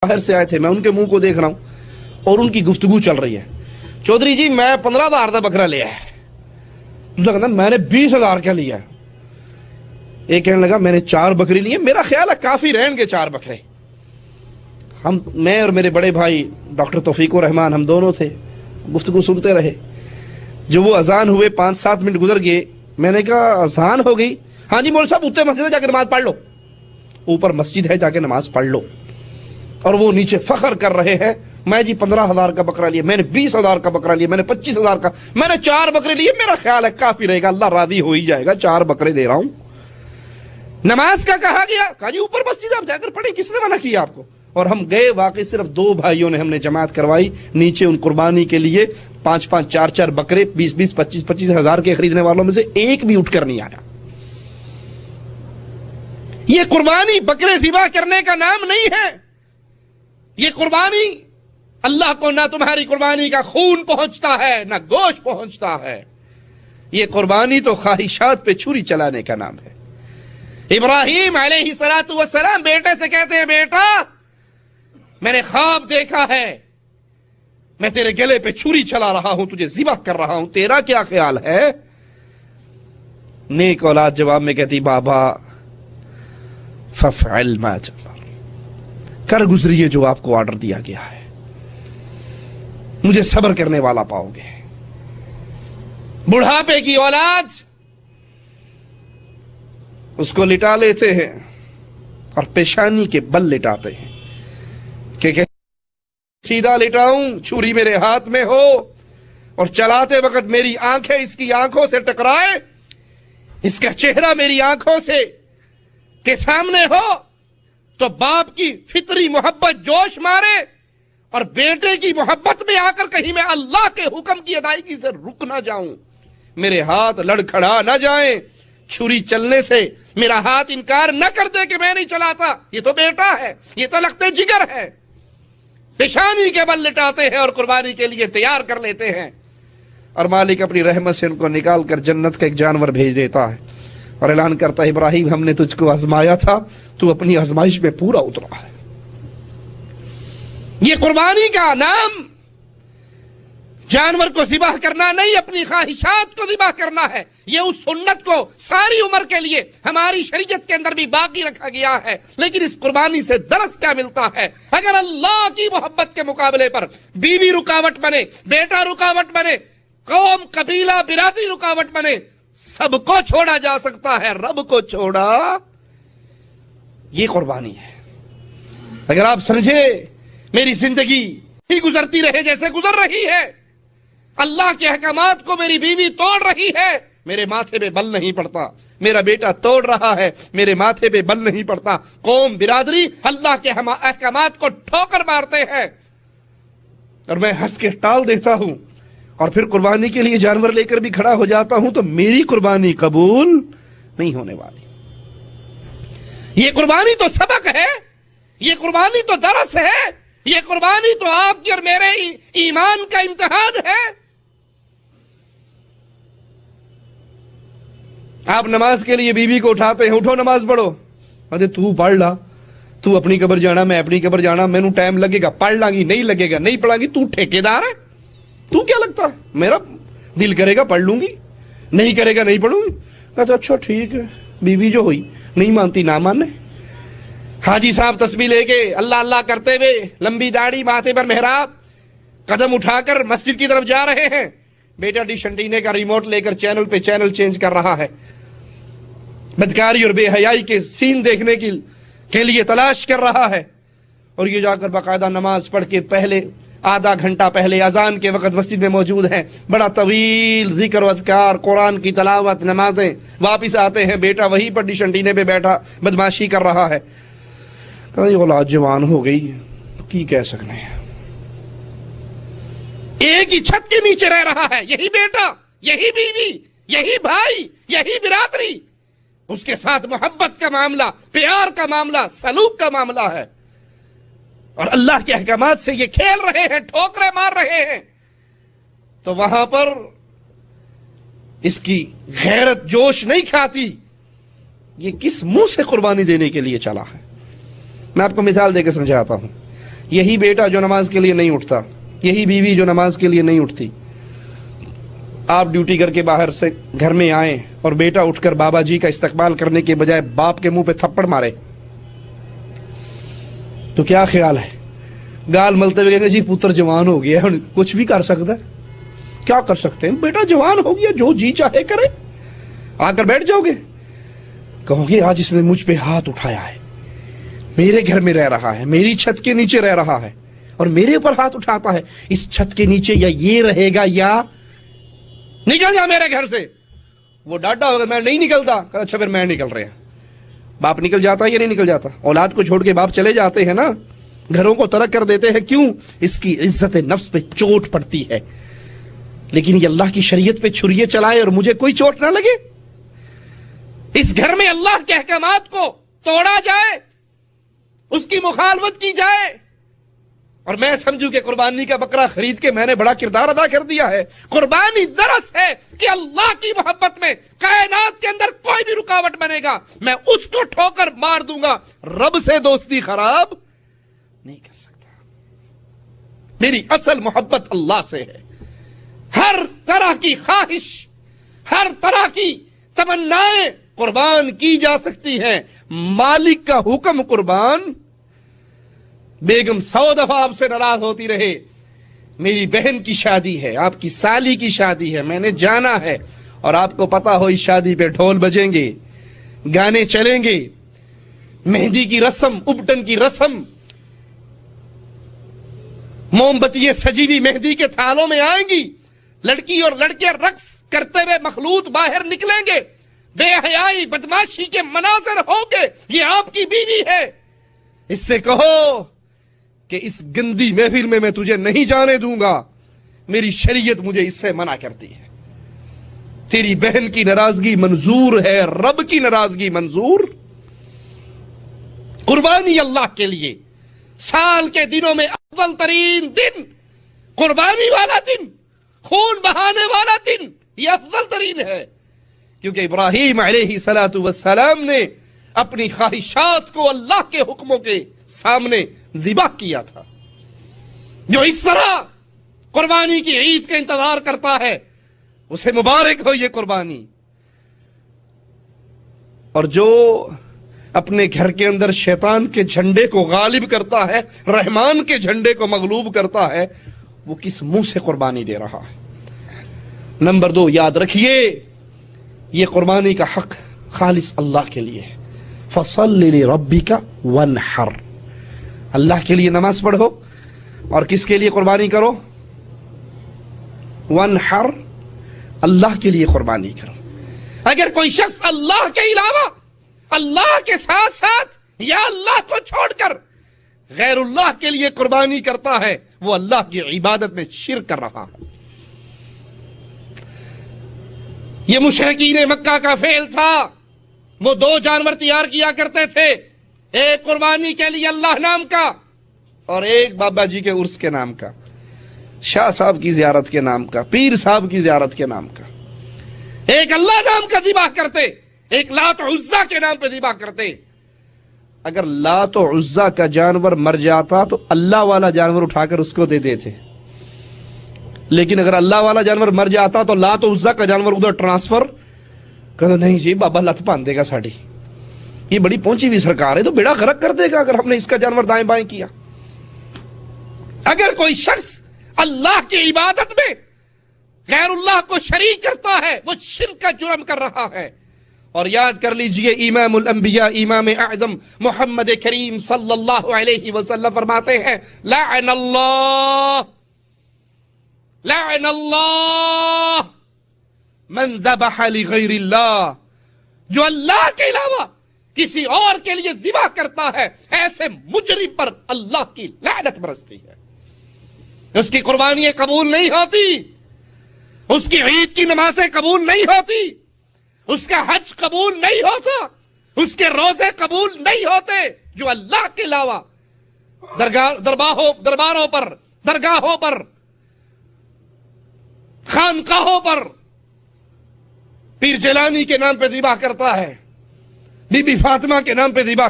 باہر سے آئے تھے، میں ان کے منہ کو دیکھ رہا ہوں اور ان کی گفتگو چل رہی ہے. چودھری جی میں 15,000 کا بکرا لیا ہے. دوسرا کہتا میں نے 20,000 کا لیا ہے. ایک کہنے لگا میں نے 4 بکری لیے. میرا خیال ہے کافی رہیں گے 4 بکرے. میں اور میرے بڑے بھائی ڈاکٹر توفیق الرحمان ہم دونوں تھے، گفتگو سنتے رہے. جو وہ اذان ہوئے 5-7 منٹ گزر گئے. میں نے کہا اذان ہو گئی؟ ہاں جی مول صاحب اوپر مسجد ہے، جا کے نماز پڑھ لو. اوپر مسجد ہے، جا کے نماز پڑھ لو. اور وہ نیچے فخر کر رہے ہیں میں جی 15,000 کا بکرا لیا، میں نے 20,000 کا بکرا لیا، میں نے 25,000 کا، میں نے 4 بکرے لیے. میرا خیال ہے کافی رہے گا، اللہ راضی ہو ہی جائے گا، 4 بکرے دے رہا ہوں. نماز کا کہا گیا، کہا جی اوپر مسجد آپ جا کر پڑھیں، کس نے منع کیا آپ کو؟ اور ہم گئے. واقعی صرف 2 بھائیوں نے ہم نے جماعت کروائی. نیچے ان قربانی کے لیے 5-5 4-4 بکرے 20-20 25-25 ہزار کے خریدنے والوں میں سے ایک بھی اٹھ کر نہیں آیا. یہ قربانی بکرے ذبح کرنے کا نام نہیں ہے. یہ قربانی اللہ کو نہ تمہاری قربانی کا خون پہنچتا ہے نہ گوشت پہنچتا ہے. یہ قربانی تو خواہشات پہ چھری چلانے کا نام ہے. ابراہیم علیہ السلام بیٹے سے کہتے ہیں بیٹا میں نے خواب دیکھا ہے، میں تیرے گلے پہ چھری چلا رہا ہوں، تجھے ذبح کر رہا ہوں، تیرا کیا خیال ہے؟ نیک اولاد جواب میں کہتی بابا ففعل ما تؤمر، کر گزریے جو آپ کو آرڈر دیا گیا ہے، مجھے صبر کرنے والا پاؤ گے. بڑھاپے کی اولاد اس کو لٹا لیتے ہیں اور پیشانی کے بل لٹاتے ہیں کہ سیدھا لٹاؤں، چھری میرے ہاتھ میں ہو اور چلاتے وقت میری آنکھیں اس کی آنکھوں سے ٹکرائے، اس کا چہرہ میری آنکھوں سے کے سامنے ہو تو باپ کی فطری محبت جوش مارے اور بیٹے کی محبت میں آ کر کہیں میں اللہ کے حکم کی ادائیگی سے رک نہ جاؤں، میرے ہاتھ لڑکھڑا نہ جائیں. چھری چلنے سے میرا ہاتھ انکار نہ کر دے کہ میں نہیں چلاتا، یہ تو بیٹا ہے، یہ تو لختے جگر ہے. پیشانی کے بل لٹاتے ہیں اور قربانی کے لیے تیار کر لیتے ہیں. اور مالک اپنی رحمت سے ان کو نکال کر جنت کا ایک جانور بھیج دیتا ہے اور اعلان کرتا ہے ابراہیم ہم نے تجھ کو آزمایا تھا، تو اپنی آزمائش میں پورا اترا ہے. یہ قربانی کا نام جانور کو ذبح کرنا نہیں، اپنی خواہشات کو ذبح کرنا ہے. یہ اس سنت کو ساری عمر کے لیے ہماری شریعت کے اندر بھی باقی رکھا گیا ہے. لیکن اس قربانی سے درس کیا ملتا ہے؟ اگر اللہ کی محبت کے مقابلے پر بیوی رکاوٹ بنے، بیٹا رکاوٹ بنے، قوم قبیلہ برادری رکاوٹ بنے، سب کو چھوڑا جا سکتا ہے، رب کو چھوڑا. یہ قربانی ہے. اگر آپ سمجھے میری زندگی ہی گزرتی رہے جیسے گزر رہی ہے، اللہ کے احکامات کو میری بیوی توڑ رہی ہے، میرے ماتھے پہ بل نہیں پڑتا. میرا بیٹا توڑ رہا ہے، میرے ماتھے پہ بل نہیں پڑتا. قوم برادری اللہ کے احکامات کو ٹھوکر مارتے ہیں اور میں ہنس کے ٹال دیتا ہوں اور پھر قربانی کے لیے جانور لے کر بھی کھڑا ہو جاتا ہوں تو میری قربانی قبول نہیں ہونے والی. یہ قربانی تو سبق ہے، یہ قربانی تو درس ہے، یہ قربانی تو آپ کی اور میرے ایمان کا امتحان ہے. آپ نماز کے لیے بیوی کو اٹھاتے ہیں، اٹھو نماز پڑھو. ارے تو پڑھ لا، تو اپنی قبر جانا میں اپنی قبر جانا، میں نو ٹائم لگے گا، پڑھ لیں گی، نہیں لگے گا نہیں پڑھا گی. تو ٹھیکیدار ہے، تو کیا لگتا ہے؟ میرا دل کرے گا پڑھ لوں گی، نہیں کرے گا نہیں پڑھوں گی. کہتا اچھا ٹھیک ہے. بیوی جو ہوئی نہیں مانتی نہ مانے. حاجی صاحب تسبیح لے کے اللہ اللہ کرتے ہوئے، لمبی داڑھی، ماتھے پر محراب، قدم اٹھا کر مسجد کی طرف جا رہے ہیں. بیٹا ڈش انٹینے کا ریموٹ لے کر چینل پہ چینل چینج کر رہا ہے، بدکاری اور بے حیائی کے سین دیکھنے کے لیے تلاش کر رہا ہے. اور یہ جا کر باقاعدہ نماز پڑھ کے پہلے آدھا گھنٹہ پہلے اذان کے وقت مسجد میں موجود ہیں، بڑا طویل ذکر و اذکار، قرآن کی تلاوت، نمازیں. واپس آتے ہیں، بیٹا وہیں پر ڈش انٹینے پہ بیٹھا بدماشی کر رہا ہے. کہا یہ اولاد جوان ہو گئی کی کہہ سکنے ہیں، ایک ہی چھت کے نیچے رہ رہا ہے. یہی بیٹا، یہی بیوی، یہی بھائی، یہی برادری، اس کے ساتھ محبت کا معاملہ، پیار کا معاملہ، سلوک کا معاملہ ہے. اور اللہ کے احکامات سے یہ کھیل رہے ہیں، ٹھوکرے مار رہے ہیں. تو وہاں پر اس کی غیرت جوش نہیں کھاتی. یہ کس منہ سے قربانی دینے کے لیے چلا ہے؟ میں آپ کو مثال دے کے سمجھاتا ہوں. یہی بیٹا جو نماز کے لیے نہیں اٹھتا، یہی بیوی جو نماز کے لیے نہیں اٹھتی، آپ ڈیوٹی کر کے باہر سے گھر میں آئیں اور بیٹا اٹھ کر بابا جی کا استقبال کرنے کے بجائے باپ کے منہ پہ تھپڑ مارے تو کیا خیال ہے؟ گال ملتے ہوئے کہیں گے جی پتر جوان ہو گیا، کچھ بھی کر سکتا ہے، کیا کر سکتے ہیں، بیٹا جوان ہو گیا، جو جی چاہے کرے۔ آ کر بیٹھ جاؤ گے، کہو گے آج اس نے مجھ پہ ہاتھ اٹھایا ہے، میرے گھر میں رہ رہا ہے، میری چھت کے نیچے رہ رہا ہے اور میرے اوپر ہاتھ اٹھاتا ہے، اس چھت کے نیچے یا یہ رہے گا یا نکل جا میرے گھر سے۔ وہ ڈاٹا ہوگا میں نہیں نکلتا، کہا اچھا پھر میں نکل رہے ہیں۔ باپ نکل جاتا ہے یا نہیں نکل جاتا؟ اولاد کو چھوڑ کے باپ چلے جاتے ہیں نا، گھروں کو ترک کر دیتے ہیں، کیوں؟ اس کی عزت نفس پہ چوٹ پڑتی ہے۔ لیکن یہ اللہ کی شریعت پہ چھریے چلائے اور مجھے کوئی چوٹ نہ لگے، اس گھر میں اللہ کے احکامات کو توڑا جائے، اس کی مخالفت کی جائے اور میں سمجھوں کہ قربانی کا بکرا خرید کے میں نے بڑا کردار ادا کر دیا ہے۔ قربانی درس ہے کہ اللہ کی محبت میں کائنات کے اندر کوئی بھی رکاوٹ بنے گا میں اس کو ٹھوکر مار دوں گا، رب سے دوستی خراب نہیں کر سکتا۔ میری اصل محبت اللہ سے ہے۔ ہر طرح کی خواہش، ہر طرح کی تمنائیں قربان کی جا سکتی ہیں، مالک کا حکم قربان۔ بیگم 100 دفعہ آپ سے ناراض ہوتی رہے، میری بہن کی شادی ہے، آپ کی سالی کی شادی ہے، میں نے جانا ہے اور آپ کو پتا ہو اس شادی پہ ڈھول بجیں گے، گانے چلیں گے، مہندی کی رسم، ابٹن کی رسم، موم بتیاں سجی ہوئی مہندی کے تھالوں میں آئیں گی، لڑکی اور لڑکے رقص کرتے ہوئے مخلوط باہر نکلیں گے، بے حیائی بدماشی کے مناظر ہوں گے، یہ آپ کی بیوی ہے۔ اس سے کہو کہ اس گندی محفل میں تجھے نہیں جانے دوں گا، میری شریعت مجھے اس سے منع کرتی ہے۔ تیری بہن کی ناراضگی منظور ہے، رب کی ناراضگی منظور؟ قربانی اللہ کے لیے سال کے دنوں میں افضل ترین دن قربانی والا دن، خون بہانے والا دن، یہ افضل ترین ہے، کیونکہ ابراہیم علیہ السلام نے اپنی خواہشات کو اللہ کے حکموں کے سامنے ذبح کیا تھا۔ جو اس طرح قربانی کی عید کا انتظار کرتا ہے اسے مبارک ہو یہ قربانی، اور جو اپنے گھر کے اندر شیطان کے جھنڈے کو غالب کرتا ہے، رحمان کے جھنڈے کو مغلوب کرتا ہے، وہ کس منہ سے قربانی دے رہا ہے؟ نمبر 2، یاد رکھیے یہ قربانی کا حق خالص اللہ کے لیے ہے۔ فَصَلِّ لِرَبِّكَ وَانْحَرْ، اللہ کے لیے نماز پڑھو اور کس کے لیے قربانی کرو؟ وَانْحَرْ، اللہ کے لیے قربانی کرو۔ اگر کوئی شخص اللہ کے علاوہ، اللہ کے ساتھ ساتھ یا اللہ کو چھوڑ کر غیر اللہ کے لیے قربانی کرتا ہے وہ اللہ کی عبادت میں شرک کر رہا ہے۔ یہ مشرکین مکہ کا فعل تھا، وہ 2 جانور تیار کیا کرتے تھے، ایک قربانی کے لیے اللہ نام کا اور ایک بابا جی کے عرس کے نام کا، شاہ صاحب کی زیارت کے نام کا، پیر صاحب کی زیارت کے نام کا۔ ایک اللہ نام کا ذبح کرتے، ایک لات و عزا کے نام پہ ذبح کرتے۔ اگر لات و عزا کا جانور مر جاتا تو اللہ والا جانور اٹھا کر اس کو دے دیتے، لیکن اگر اللہ والا جانور مر جاتا تو لات و عزا کا جانور ادھر ٹرانسفر کہتا نہیں جی بابا لت باندھ دے گا ساڑی، یہ بڑی پہنچی ہوئی سرکار ہے تو بیڑا غرق کر دے گا اگر ہم نے اس کا جانور دائیں بائیں کیا۔ اگر کوئی شخص اللہ کی عبادت میں غیر اللہ کو شریک کرتا ہے وہ شرک کا جرم کر رہا ہے۔ اور یاد کر لیجئے امام الانبیاء امام اعظم محمد کریم صلی اللہ علیہ وسلم فرماتے ہیں لعن اللہ من ذبح لغیر اللہ، جو اللہ کے علاوہ کسی اور کے لیے ذبح کرتا ہے ایسے مجرم پر اللہ کی لعنت برستی ہے۔ اس کی قربانیاں قبول نہیں ہوتی، اس کی عید کی نمازیں قبول نہیں ہوتی، اس کا حج قبول نہیں ہوتا، اس کے روزے قبول نہیں ہوتے، جو اللہ کے علاوہ درباروں پر، درگاہوں پر، خانقاہوں پر پیر جیلانی کے نام پہ ذبح کرتا ہے، بی بی فاطمہ کے نام پہ ذبح